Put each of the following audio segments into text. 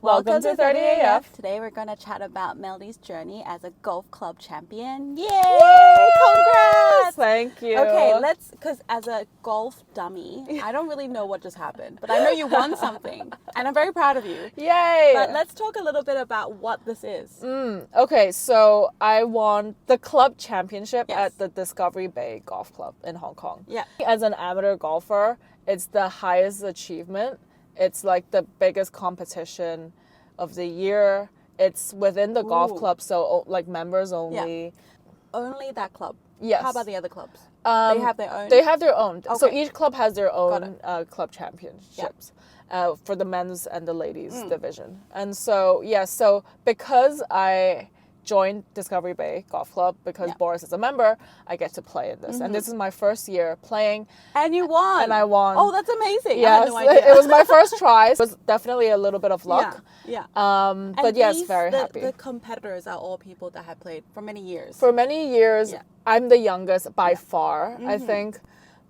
Welcome to 30AF. Today we're going to chat about 𝗦𝗢𝗢𝗧𝗜𝗙𝗬's journey as a golf club champion. Yay! Yay! Congrats! Thank you. Okay, because as a golf dummy, I don't really know what just happened, but I know you won something, and I'm very proud of you. Yay! But let's talk a little bit about what this is. Okay, so I won the club championship Yes. at the Discovery Bay Golf Club in Hong Kong. Yeah. As an amateur golfer, it's the highest achievement. It's like the biggest competition of the year. It's within the golf club, so like members only. Only that club? Yes. How about the other clubs? They have their own? They have their own. So Okay. each club has their own club championships for the men's and the ladies division. And so, so because I joined Discovery Bay Golf Club, because Boris is a member, I get to play in this. And this is my first year playing. And you won. And I won. Oh, that's amazing. Yes, I had no idea. it was my first try. It was definitely a little bit of luck. Yeah. But yes, very happy. The competitors are all people that have played for many years. For many years, I'm the youngest by far. I think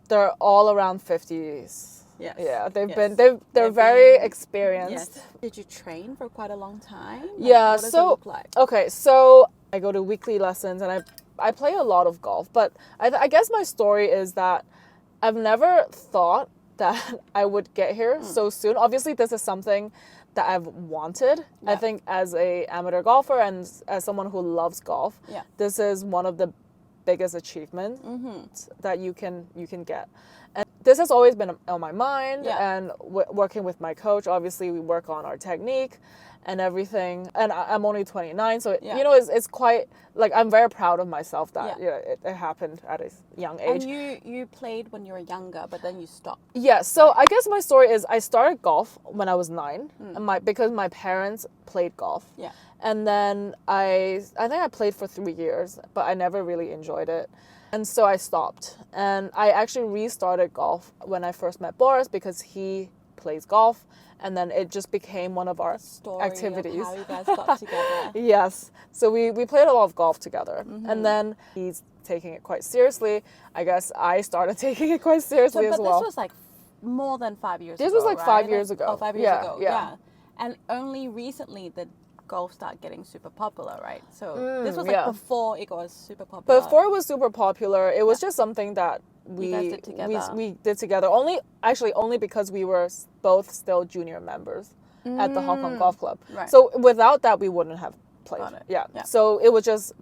they're all around 50s. Yes. Yeah, Yes. they're very experienced. Yes. Did you train for quite a long time? Yeah, what does so it look like? okay, so I go to weekly lessons and I play a lot of golf, but I guess my story is that I've never thought that I would get here so soon. Obviously, this is something that I've wanted. I think as a amateur golfer and as someone who loves golf, this is one of the biggest achievements that you can get. And this has always been on my mind, and working with my coach, obviously we work on our technique and everything. And I'm only 29, so it's quite, like, I'm very proud of myself that it happened at a young age. And you played when you were younger, but then you stopped. Yeah, so I guess my story is I started golf when I was 9, and because my parents played golf. Yeah. And then I think I played for 3 years, but I never really enjoyed it. And so I stopped. And I actually restarted golf when I first met Boris because he plays golf. And then it just became one of our activities. Of how you guys got together. Yes. So we played a lot of golf together. And then he's taking it quite seriously. I guess I started taking it quite seriously as well. But this was like more than 5 years ago. This was like right? 5 years ago. Oh, 5 years ago. Yeah. And only recently did golf start getting super popular, right? So this was like before it was super popular. Before it was super popular, it was just something that we did together. Only because we were both still junior members at the Hong Kong Golf Club. Right. So without that, we wouldn't have played. Got it. Yeah. So it was just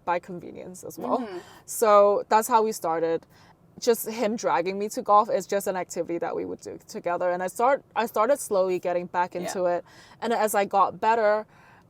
by convenience as well. So that's how we started. Just him dragging me to golf is just an activity that we would do together. And I started slowly getting back into it. And as I got better,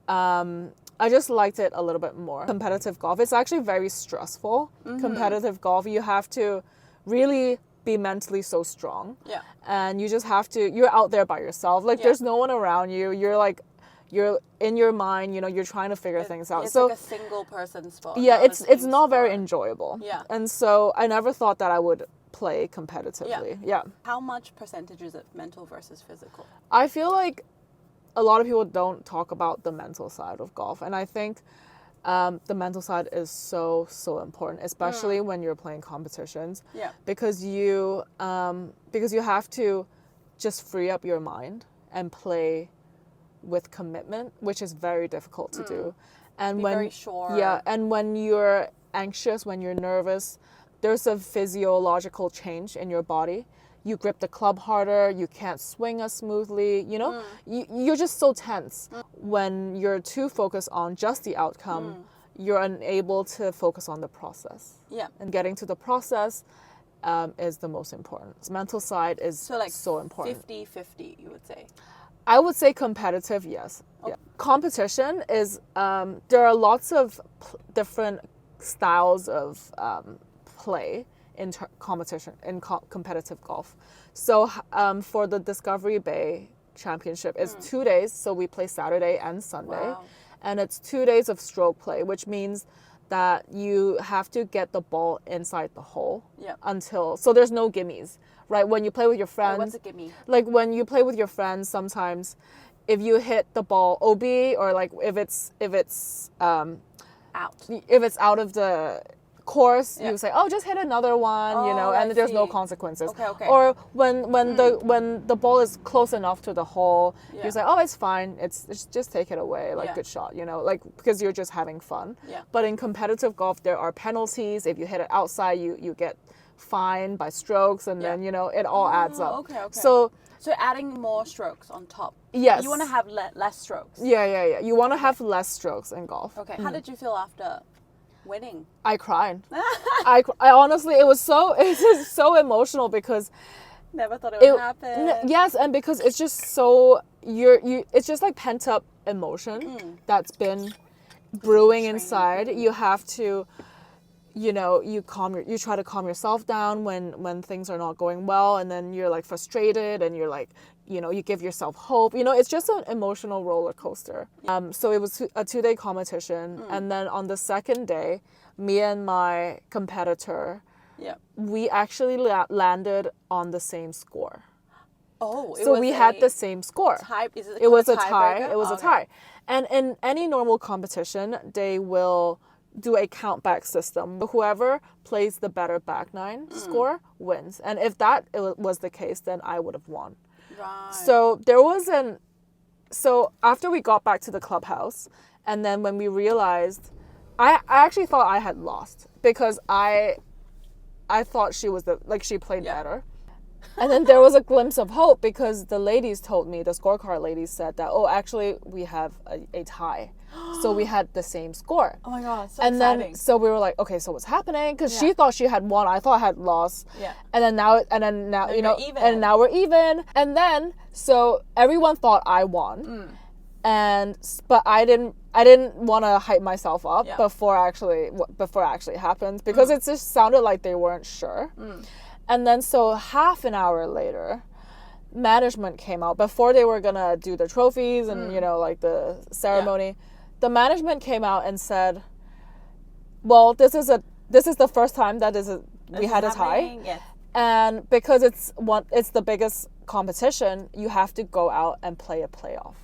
I just liked it a little bit more. Competitive golf, it's actually very stressful. Competitive golf, you have to really be mentally so strong. Yeah. And you just have to, you're out there by yourself. Like there's no one around you. You're in your mind, you're trying to figure things out. It's so like a single person sport. Yeah, it's not very enjoyable. Yeah. And so I never thought that I would play competitively. Yeah. How much percentage is it mental versus physical? I feel like a lot of people don't talk about the mental side of golf. And I think the mental side is so important, especially when you're playing competitions. Yeah. Because you have to just free up your mind and play with commitment, which is very difficult to do. And very sure. Yeah, and when you're anxious, when you're nervous, there's a physiological change in your body. You grip the club harder, you can't swing as smoothly, you're just so tense. When you're too focused on just the outcome, you're unable to focus on the process. Yeah. And getting to the process is the most important. The mental side is so important. 50-50, you would say? I would say competitive, yes. Okay. Yeah. Competition is, there are lots of different styles of play in competition, in competitive golf. So for the Discovery Bay Championship, it's 2 days. So we play Saturday and Sunday. Wow. And it's 2 days of stroke play, which means that you have to get the ball inside the hole so there's no gimmies. Right, when you play with your friends. What's a gimme? Like when you play with your friends, sometimes if you hit the ball OB or like if it's out of the course, you say, oh, just hit another one, you know, and there's no consequences. Or when the ball is close enough to the hole, you say, oh, it's fine. It's just take it away, like good shot, you know, like because you're just having fun. But in competitive golf, there are penalties. If you hit it outside, you get fined by strokes, and then, you know, it all adds up. So adding more strokes on top. Yes. You want to have less strokes. Yeah. You want to have less strokes in golf. Okay. How did you feel after winning? I cried. I honestly, it was so emotional because never thought it would happen. Yes, and because it's just so it's just like pent up emotion that's been brewing inside. You have to, you know, you try to calm yourself down when things are not going well, and then you're like frustrated, and you're like, you know, you give yourself hope. You know, it's just an emotional roller coaster. So it was a 2-day competition, and then on the second day, me and my competitor, we actually landed on the same score. Oh, so we had the same score. It was a tie. It was a tie. And in any normal competition, they will do a count back system. Whoever plays the better back nine score wins. And if that was the case, then I would have won. Right. So so after we got back to the clubhouse, and then when we realized, I actually thought I had lost because I thought she played better. And then there was a glimpse of hope because the ladies told me, the scorecard ladies said that, oh, actually we have a tie. So we had the same score. Oh my God, so and exciting. then so we were like, okay, so what's happening? Because she thought she had won, I thought I had lost. Yeah. And then now you know, and now we're even. And then so everyone thought I won, but I didn't want to hype myself up before it actually happened because it just sounded like they weren't sure. And then so half an hour later, management came out before they were gonna do the trophies and you know, like the ceremony. The management came out and said, well, this is the first time that we had a tie. Yes. And because it's the biggest competition, you have to go out and play a playoff.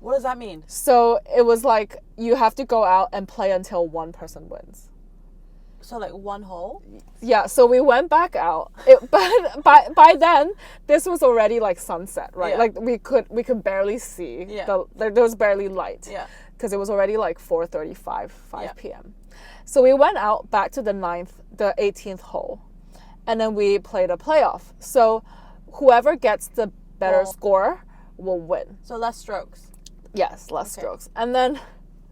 What does that mean? So it was like you have to go out and play until one person wins. So like one hole? Yeah, so we went back out. But by then, this was already like sunset, right? Yeah. Like we could barely see. Yeah. There was barely light. Yeah. Because it was already like 4:35, 5 p.m. So we went out back to the 18th hole. And then we played a playoff. So whoever gets the better score will win. So less strokes? Yes, less strokes. And then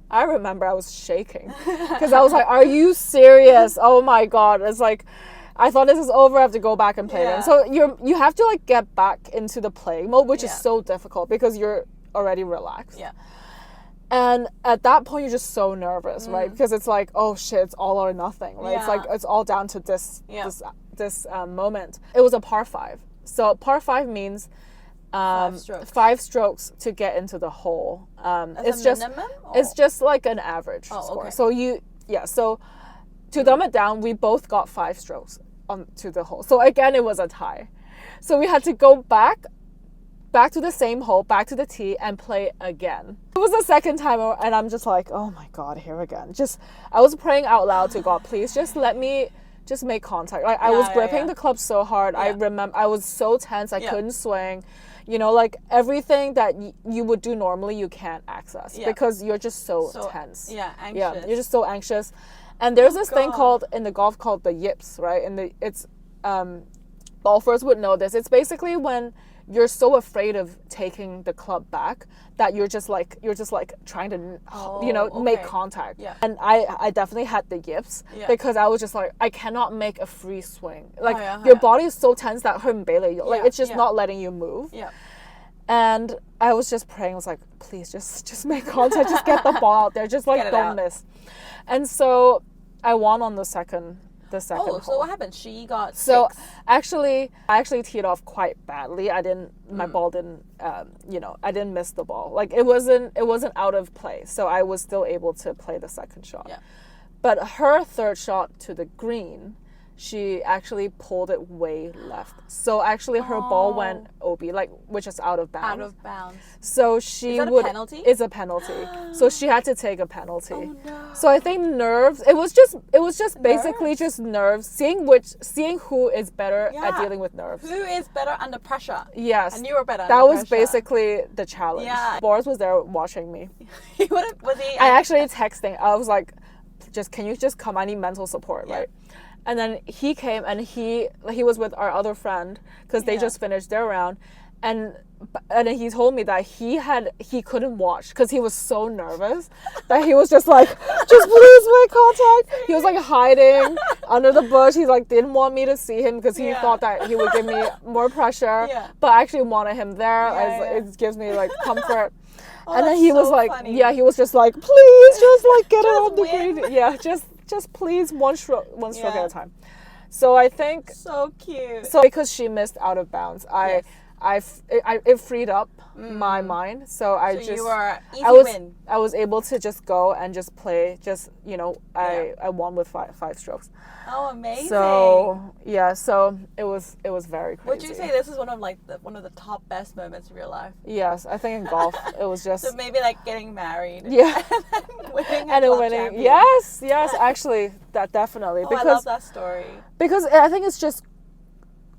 I remember I was shaking because I was like, are you serious? Oh my God. It's like, I thought this is over. I have to go back and play again. So you have to like get back into the playing mode, which is so difficult because you're already relaxed. Yeah. And at that point, you're just so nervous, right? Because it's like, oh shit, it's all or nothing, right? Yeah. It's like, it's all down to this moment. It was a par 5. So par 5 means 5 strokes to get into the hole. It's just like an average score. Okay. So so to dumb it down, we both got 5 strokes to the hole. So again, it was a tie. So we had to go back to the same hole, back to the tee, and play again. It was the second time, and I'm just like, oh my God, here again. I was praying out loud to God, please just let me just make contact. Like I was gripping the club so hard. I remember I was so tense. I couldn't swing. You know, like everything that you would do normally, you can't access because you're just so tense. Yeah, anxious. Yeah, you're just so anxious. And there's this thing in the golf called the yips, right? And it's golfers would know this. It's basically when you're so afraid of taking the club back that you're just like trying to make contact. Yeah. And I definitely had the yips because I was just like, I cannot make a free swing. Like your body is so tense that it's just not letting you move. Yeah. And I was just praying. I was like, please just make contact, just get the ball out there, just like don't miss. And so I won on the second hole. So what happened? She got 6. So I actually teed off quite badly. My ball didn't I didn't miss the ball. Like it wasn't out of play. So I was still able to play the second shot. Yeah. But her third shot to the green she actually pulled it way left. So actually her ball went OB, like, which is out of bounds. Out of bounds. So she Is that would. a penalty? It's a penalty. So she had to take a penalty. Oh no. So I think nerves. It was just basically just nerves. Seeing who is better at dealing with nerves. Who is better under pressure? Yes. And you were better. That under was pressure. basically the challenge. Yeah. Boris was there watching me. Was he? I actually texting. I was like, can you just come? I need mental support, right? And then he came and he was with our other friend because they just finished their round, and then he told me that he couldn't watch because he was so nervous that he was just like, just please make contact. He was like hiding under the bush. He like didn't want me to see him because he thought that he would give me more pressure. Yeah. But I actually wanted him there as it gives me like comfort. And then he was like, funny. he was just like, please just like get it on the win. green. Yeah, just please one stroke at a time. So I think So cute. so because she missed out of bounds, it freed up my mind. So you were easy win. I was able to just go and just play. Just I won with five strokes. Oh, amazing. So so it was very crazy. Would you say this is one of the top best moments of your life? Yes, I think in golf it was just So maybe like getting married. Yeah. Winning and club winning. champion. Yes, actually, that definitely. Oh, because I love that story. Because I think it's just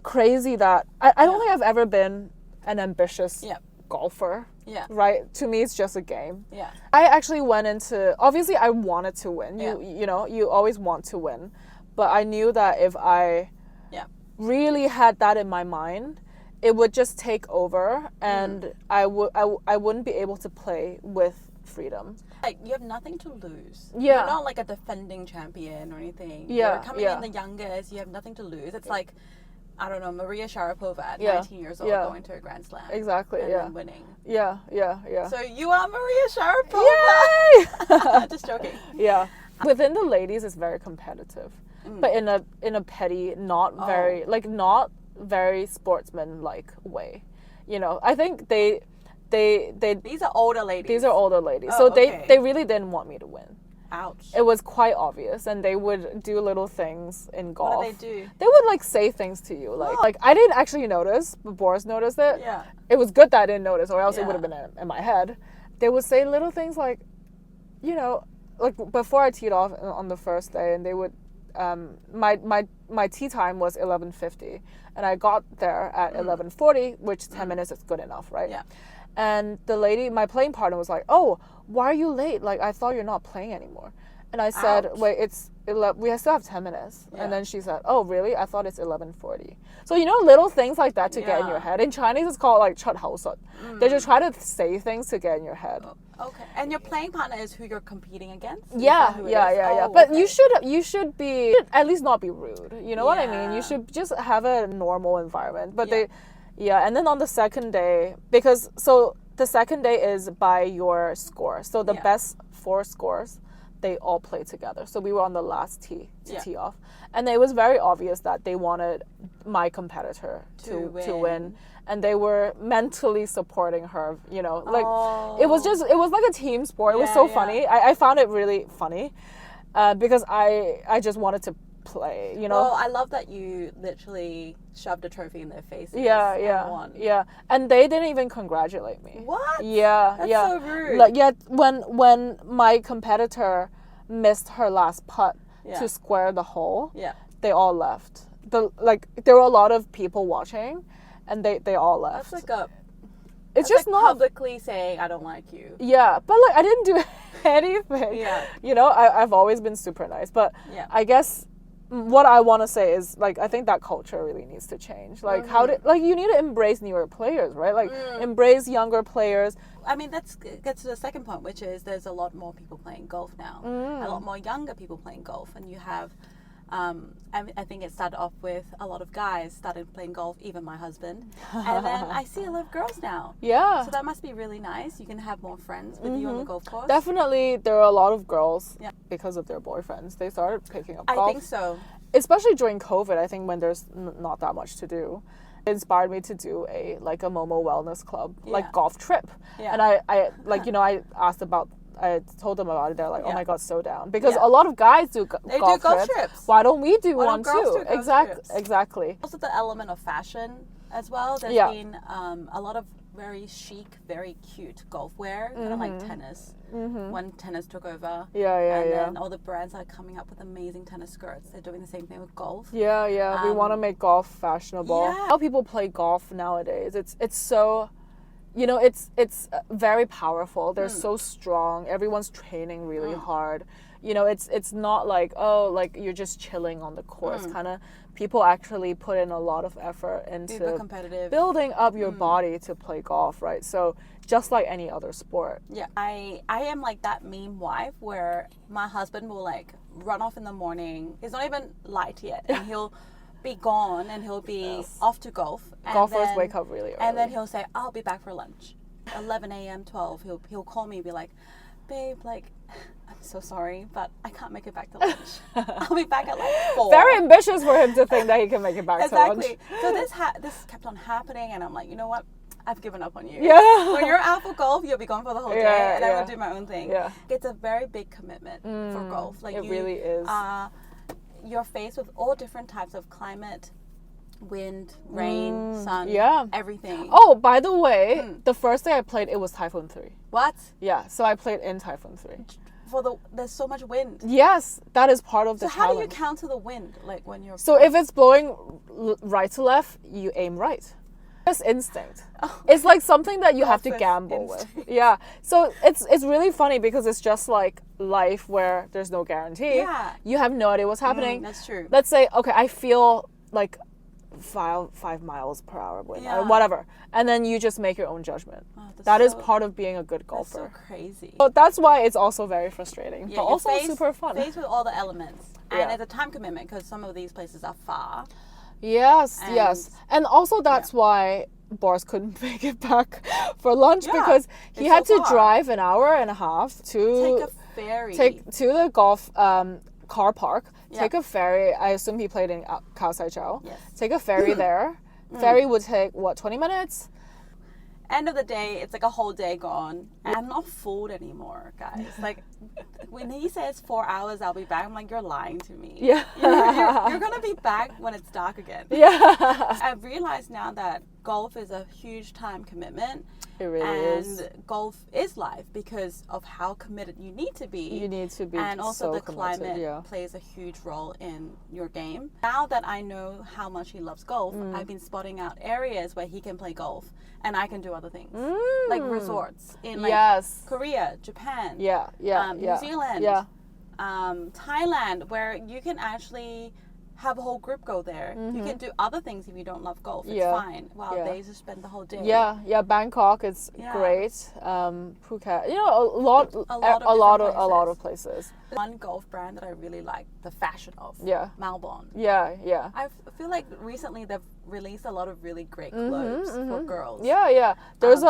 crazy that I don't think I've ever been an ambitious golfer. Yeah. Right? To me, it's just a game. Yeah. I actually went into, obviously I wanted to win. You always want to win. But I knew that if I really had that in my mind, it would just take over and I wouldn't be able to play with freedom. Like, you have nothing to lose. Yeah. You're not like a defending champion or anything. Yeah, You're coming in the youngest. You have nothing to lose. It's like, I don't know, 𝗦𝗦𝗢𝗬𝗧 at 19 years old going to a Grand Slam. Exactly, and then winning. Yeah. So you are 𝗦𝗦𝗢𝗬𝗧. Yay! Just joking. Yeah. Within the ladies, it's very competitive. But in a petty, not very sportsman-like way. I think they These are older ladies. These are older ladies. Oh, so okay. they really didn't want me to win. Ouch. It was quite obvious, and they would do little things in golf. What did they do? They would like say things to you, like I didn't actually notice, but Boris noticed it. Yeah. It was good that I didn't notice, or else it would have been in my head. They would say little things like, like before I teed off on the first day, and they would, my tee time was 11:50, and I got there at 11:40, which 10 minutes is good enough, right? Yeah. And the lady, my playing partner, was like, "Oh, why are you late? Like, I thought you're not playing anymore." And I said, Ouch. "Wait, we still have 10 minutes." Yeah. And then she said, "Oh, really? I thought it's 11:40." So little things like that to get in your head. In Chinese, it's called like 出口术. They just try to say things to get in your head. Okay. And your playing partner is who you're competing against? Yeah. Oh, But okay. you should be at least not be rude. You know what I mean? You should just have a normal environment. But and then on the second day, the second day is by your score. So the best 4 scores, they all play together. So we were on the last tee to tee off. And it was very obvious that they wanted my competitor to win. And they were mentally supporting her, like it was like a team sport. It was so funny. I found it really funny because I just wanted to play, Well, I love that you literally shoved a trophy in their faces. And won. Yeah. And they didn't even congratulate me. What? Yeah. That's so rude. Like, when my competitor missed her last putt to square the hole, they all left. There were a lot of people watching, and they all left. That's like it's just not publicly saying I don't like you. Yeah, but like I didn't do anything. Yeah. I've always been super nice, but I guess what I want to say is, like, I think that culture really needs to change. Like, you need to embrace newer players, right? Like, embrace younger players. I mean, that gets to the second point, which is there's a lot more people playing golf now. A lot more younger people playing golf. And you have, I think it started off with a lot of guys started playing golf, even my husband. And then I see a lot of girls now. Yeah. So that must be really nice. You can have more friends with you on the golf course. Definitely, there are a lot of girls, because of their boyfriends, they started picking up golf. I think so. Especially during COVID, I think when there's not that much to do. It inspired me to do a 𝗦𝗦𝗢𝗬𝗧 wellness club, like golf trip. And I asked about I told them about it. They're like, oh Yeah. my god, so down, because Yeah. a lot of guys do They golf do golf trips. trips. Why don't we do Why one don't girls too? do golf trips? Exactly. Also, the element of fashion as well. There's Yeah. been a lot of very chic, very cute golf wear, kind of like tennis. When tennis took over. And then all the brands are coming up with amazing tennis skirts. They're doing the same thing with golf. Yeah. We want to make golf fashionable. Yeah. How people play golf nowadays, it's so, it's very powerful. They're so strong. Everyone's training really hard. It's not like, oh, like you're just chilling on the course. Kind of people actually put in a lot of effort Super into competitive. building up your body to play golf, right? So just like any other sport. Yeah, I am like that meme wife where my husband will like run off in the morning. It's not even light yet, and he'll be gone and he'll be off to golf. And Golfers wake up really early. And then he'll say, "I'll be back for lunch." 11 a.m., 12. He'll call me and be like, "Babe, like, I'm so sorry, but I can't make it back to lunch. I'll be back at like 4." Very ambitious for him to think that he can make it back to lunch. Exactly. So this kept on happening, and I'm like, you know what? I've given up on you. Yeah. When you're out for golf, you'll be gone for the whole day, and I will do my own thing. Yeah. It's a very big commitment for golf. Like it really is. You're faced with all different types of climate, wind, rain, sun, everything. Oh, by the way, the first day I played, it was Typhoon 3. What? Yeah, so I played in Typhoon 3. There's so much wind. Yes, that is part of the So how challenge. do you counter the wind, like when you're? So if it's blowing right to left, you aim right. Just instinct. It's like something that you have to Golf is gamble with. instinct. Yeah. So it's really funny because it's just like life where there's no guarantee. Yeah. You have no idea what's happening. That's true. Let's say, okay, I feel like 5 miles per hour wind, Yeah. whatever, and then you just make your own judgment. That's That is so- part of being a good That's golfer. so crazy. But that's why it's also very frustrating, but you're also faced- super fun. Faced with all the elements, and Yeah. it's a time commitment because some of these places are far. Yes, And- yes. And also that's why Boris couldn't make it back for lunch Yeah, because he it's had so to far. drive an hour and a half to Take a ferry. take to the golf car park, Yeah. take a ferry. I assume he played in 𝗦𝗢𝗬𝗧𝗬. Yes. Take a ferry there. Ferry would take, 20 minutes? End of the day, it's like a whole day gone. And I'm not fooled anymore, guys. Like, when he says 4 hours, I'll be back, I'm like, you're lying to me. Yeah. You're going to be back when it's dark again. Yeah. I've realized now that golf is a huge time commitment. It really is. And golf is life because of how committed you need to be. You need to be and also so the committed, climate yeah. plays a huge role in your game. Now that I know how much he loves golf, I've been spotting out areas where he can play golf and I can do other things, like resorts in like Yes. Korea, Japan, Yeah. New Zealand, Yeah. Thailand, where you can actually have a whole group go there. You can do other things if you don't love golf. It's Yeah. fine. Wow, Yeah. they just spend the whole day. Yeah, Bangkok is Yeah. great. Phuket, a lot of places. One golf brand that I really like the fashion of. Yeah. Malbon. Yeah. I feel like recently they've released a lot of really great clothes for girls. Yeah. There's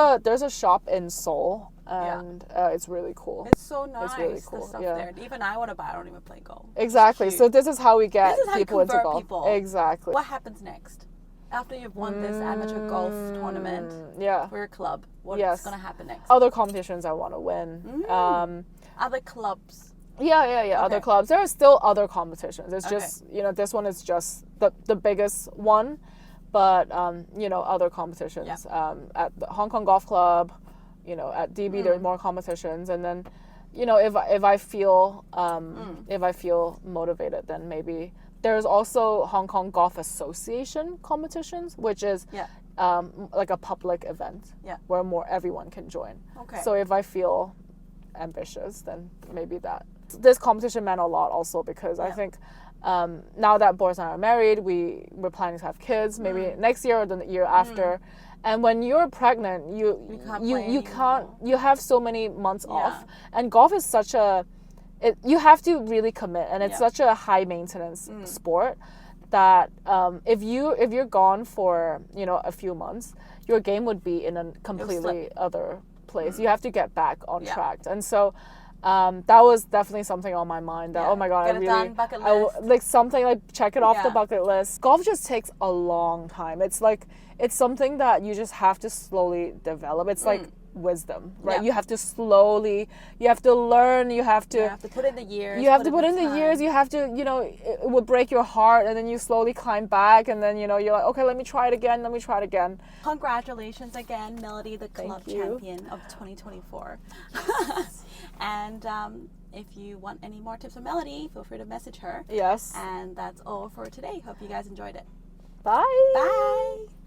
a shop in Seoul, and it's really cool. It's so nice. really cool, The stuff yeah. there. Even I want to buy. I don't even play golf. Exactly. It's So cute. this is how we get This is how you people into convert golf. people. Exactly. What happens next? After you've won this amateur golf tournament Yeah. for your club, what's Yes. going to happen next? Other competitions I want to win. Other clubs. Yeah. Other Okay. clubs. There are still other competitions. It's Okay. just this one is just the biggest one, but other competitions. At the Hong Kong Golf Club, at DB there's more competitions, and then if I feel motivated, then maybe there's also Hong Kong Golf Association competitions, which is like a public event where everyone can join. Okay. So if I feel ambitious, then maybe that. This competition meant a lot also because I think now that Boris and I are married, we're planning to have kids maybe next year or the year after. And when you're pregnant, you have so many months off, and golf is such you have to really commit, and it's such a high maintenance sport that if you're gone for a few months, your game would be in a completely other place. You have to get back on track, and so that was definitely something on my mind. That oh my god, Get it done, bucket list. like something like check it off the bucket list. Golf just takes a long time. It's something that you just have to slowly develop. It's like wisdom, right? Yeah. You have to slowly, you have to learn, you have to put in the years. you have to put in the time. years, you have to, it will break your heart, and then you slowly climb back, and then, you're like, okay, let me try it again. Congratulations again, Melody, the club you. champion of 2024. And if you want any more tips from Melody, feel free to message her. Yes. And that's all for today. Hope you guys enjoyed it. Bye. Bye.